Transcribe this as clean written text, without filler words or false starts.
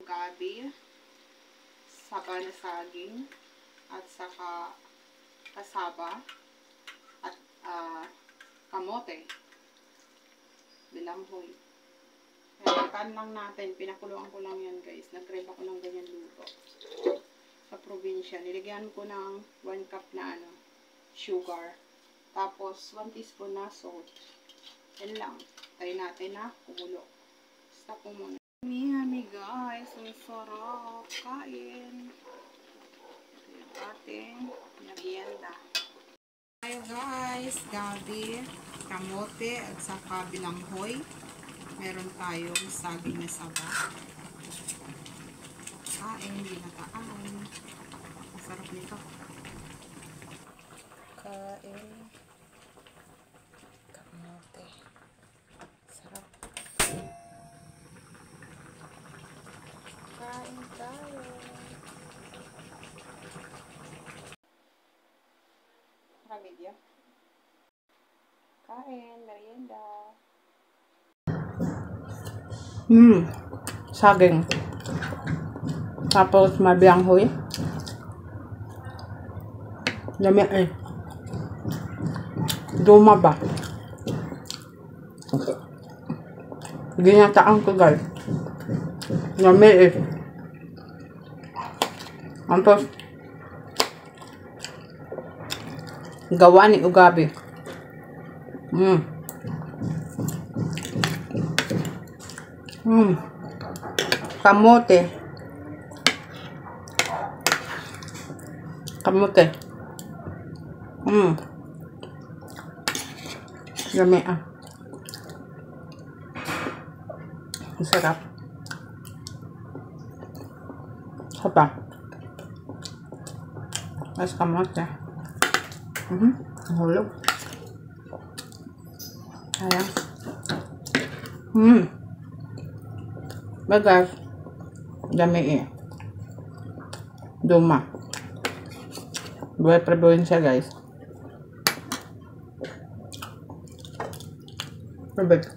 gabi, saba na saging, at saka kasaba, at kamote, bilanghoy. Pan lang natin, pinakuluan ko lang yan guys. Nag-crave ako ng ganyan luto. Sa probinsya, nilagyan ko ng 1 cup na sugar. Tapos 1 teaspoon na salt. Yan lang. Tayo natin na kumulo. Stop ko muna. Yummy guys, ang sarap. Kain. Ito yung ating merienda. Tayo guys, gabi, kamote, at saka bilanghoy. Meron tayong saging na saba. Kain, ginataan. Masarap nito. Kain. Kamote. Sarap. Kain tayo. Ramedya. Kain, merienda. Saging. Tapos may bilanghoy. Dami Duma ba? Ginataan ko guys. Dami Tapos gawa ni ugabi. Kamote. Kamote. Dami Masarap. Sapa. Mas kamote. Hulog. Ayan. Bagas. Dami Duma. Buhay probinsya guys. Perfect.